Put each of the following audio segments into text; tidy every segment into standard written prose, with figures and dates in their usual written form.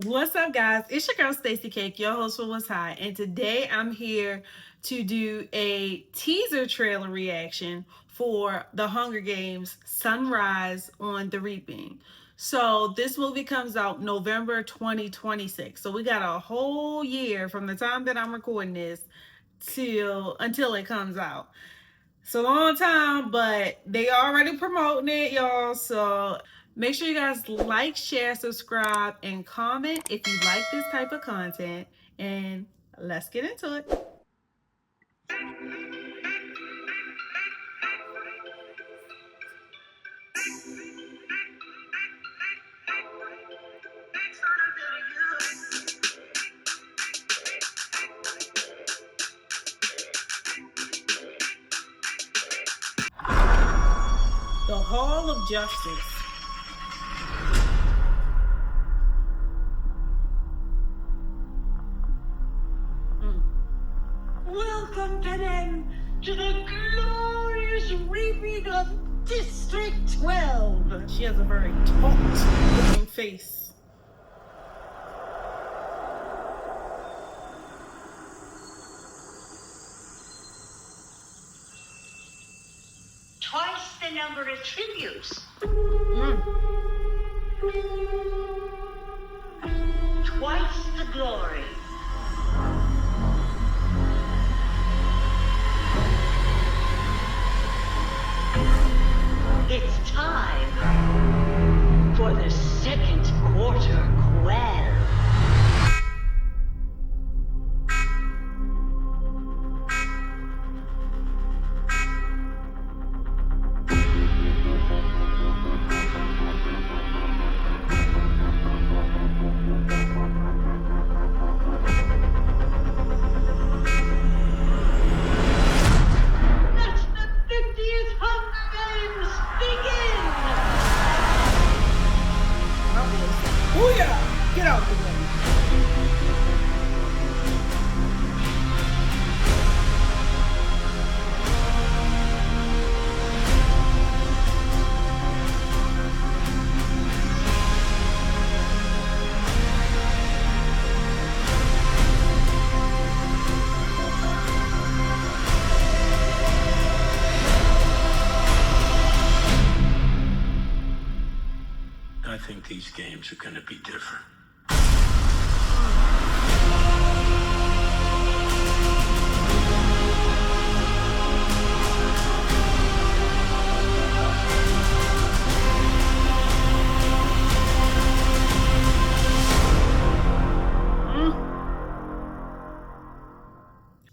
What's up, guys? It's your girl Stacy Cake, your host for What's High, and today I'm here to do a teaser trailer reaction for The Hunger Games: Sunrise on the Reaping. So this movie comes out November 2026. So we got a whole year from the time that I'm recording this till until it comes out. It's a long time, but they already promoting it, y'all. So make sure you guys like, share, subscribe, and comment if you like this type of content. And let's get into it. The Hall of Justice. Welcome, Panem, to the glorious reaping of District 12. She has a very taut looking face. Twice the number of tributes. Twice the glory. It's time for the second quarter quell. Let the 50th Hunger Games begin! Booyah! Get out the way. I think these games are going to be different.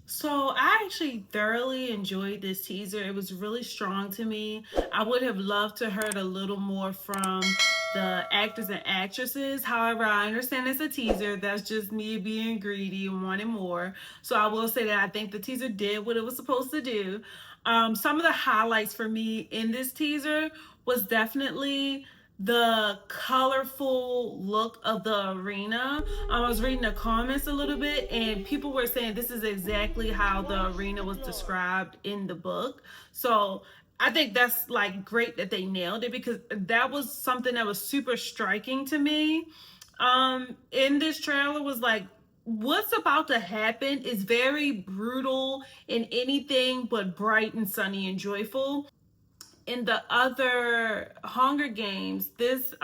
So I actually thoroughly enjoyed this teaser. It was really strong to me. I would have loved to heard a little more from the actors and actresses. However, I understand it's a teaser. That's just me being greedy and wanting more. So I will say that I think the teaser did what it was supposed to do. Some of the highlights for me in this teaser was definitely the colorful look of the arena. I was reading the comments a little bit, and people were saying this is exactly how the arena was described in the book. So I think that's like great that they nailed it, because that was something that was super striking to me in this trailer. Was like, what's about to happen is very brutal and anything but bright and sunny and joyful. In the other Hunger Games, this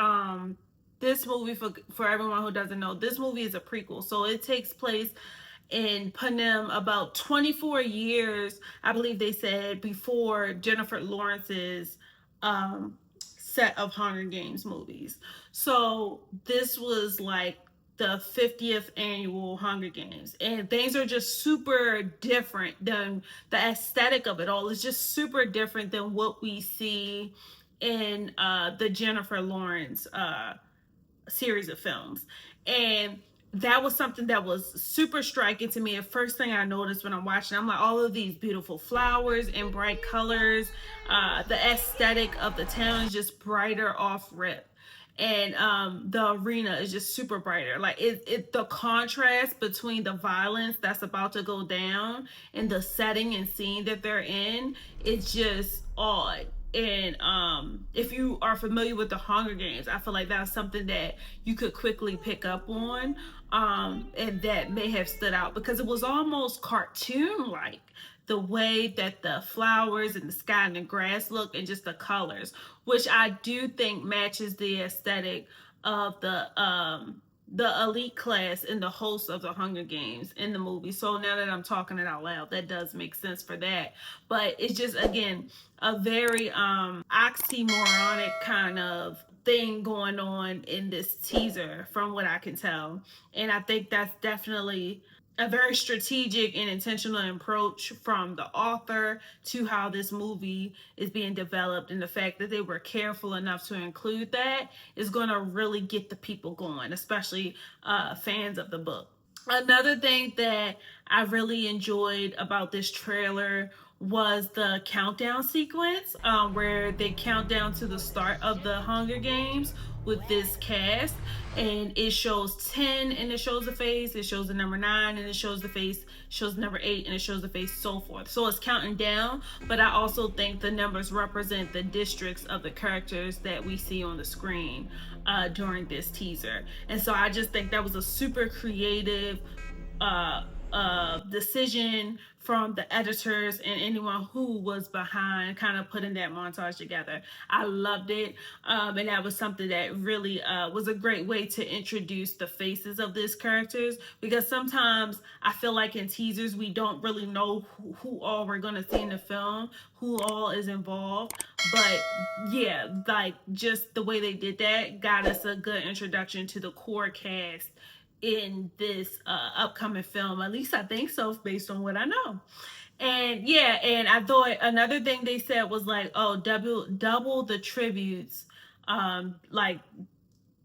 movie, for everyone who doesn't know, this movie is a prequel. So it takes place in Panem about 24 years, I believe they said, before Jennifer Lawrence's set of Hunger Games movies. So this was like the 50th annual Hunger Games, and things are just super different than the aesthetic of it all. It's just super different than what we see in the Jennifer Lawrence series of films. And that was something that was super striking to me. The first thing I noticed when I'm watching, I'm like, all of these beautiful flowers and bright colors. The aesthetic of the town is just brighter off rip. And the arena is just super brighter. Like the contrast between the violence that's about to go down and the setting and scene that they're in, it's just odd. and if you are familiar with the Hunger Games, I feel like that's something that you could quickly pick up on, and that may have stood out because it was almost cartoon like, the way that the flowers and the sky and the grass look, and just the colors, which I do think matches the aesthetic of the elite class and the host of the Hunger Games in the movie. So now that I'm talking it out loud, that does make sense for that. But it's just, again, a very oxymoronic kind of thing going on in this teaser from what I can tell. And I think that's definitely a very strategic and intentional approach from the author to how this movie is being developed, and the fact that they were careful enough to include that is going to really get the people going, especially fans of the book. Another thing that I really enjoyed about this trailer was the countdown sequence, where they count down to the start of the Hunger Games with this cast, and it shows 10 and it shows the face, it shows the number 9 and it shows the face, shows the number 8 and it shows the face, so forth. So it's counting down, but I also think the numbers represent the districts of the characters that we see on the screen during this teaser. And so I just think that was a super creative decision from the editors and anyone who was behind kind of putting that montage together. I loved it, and that was something that really was a great way to introduce the faces of these characters, because sometimes I feel like in teasers we don't really know who all we're going to see in the film, who all is involved. But yeah, like, just the way they did that got us a good introduction to the core cast in this upcoming film. At least I think so, based on what I know. And yeah, and I thought another thing they said was like, oh, double the tributes, like,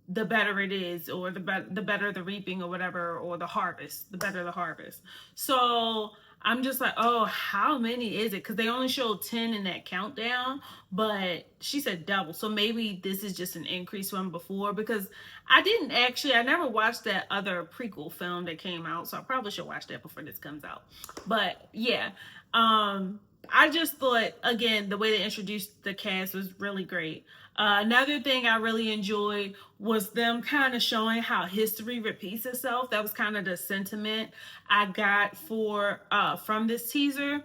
the better it is, or the better the reaping, or whatever, or the harvest, the better the harvest. So I'm just like, oh, how many is it? Because they only showed 10 in that countdown, but she said double. So maybe this is just an increase from before, because I never watched that other prequel film that came out, so I probably should watch that before this comes out. But yeah, I just thought, again, the way they introduced the cast was really great. Another thing I really enjoyed was them kind of showing how history repeats itself. That was kind of the sentiment I got from this teaser.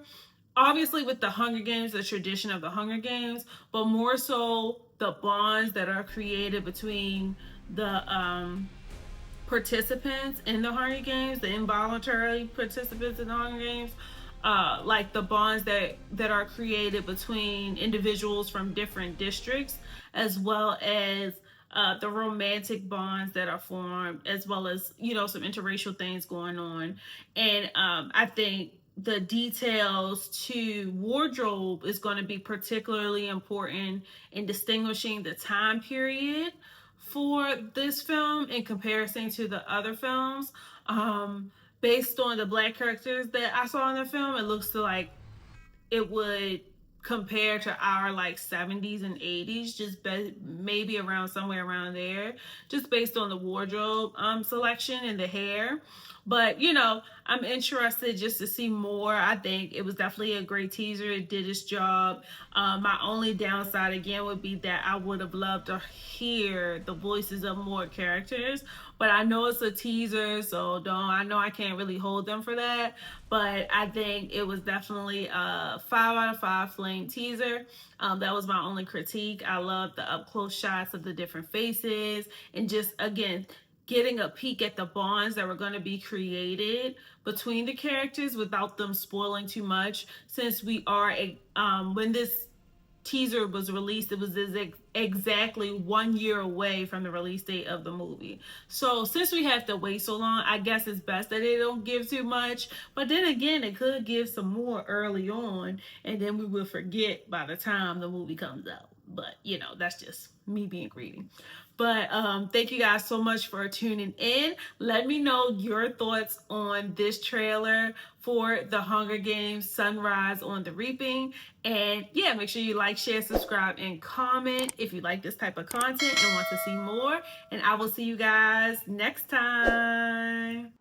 Obviously, with the Hunger Games, the tradition of the Hunger Games, but more so the bonds that are created between the participants in the Hunger Games, the involuntary participants in the Hunger Games. Like the bonds that are created between individuals from different districts, as well as the romantic bonds that are formed, as well as, you know, some interracial things going on. And I think the details to wardrobe is going to be particularly important in distinguishing the time period for this film in comparison to the other films. Based on the Black characters that I saw in the film, it looks like it would compare to our like 70s and 80s, just maybe around somewhere around there, just based on the wardrobe selection and the hair. But, you know, I'm interested just to see more. I think it was definitely a great teaser. It did its job. My only downside, again, would be that I would have loved to hear the voices of more characters. But I know it's a teaser, so I know I can't really hold them for that. But I think it was definitely a 5 out of 5 flame teaser. That was my only critique. I love the up close shots of the different faces, and just, again, getting a peek at the bonds that were going to be created between the characters without them spoiling too much, since we are when this teaser was released, it was exactly 1 year away from the release date of the movie. So since we have to wait so long, I guess it's best that they don't give too much. But then again, it could give some more early on, and then we will forget by the time the movie comes out. But, you know, that's just me being greedy. But thank you guys so much for tuning in. Let me know your thoughts on this trailer for The Hunger Games: Sunrise on the Reaping. And yeah, make sure you like, share, subscribe, and comment if you like this type of content and want to see more. And I will see you guys next time.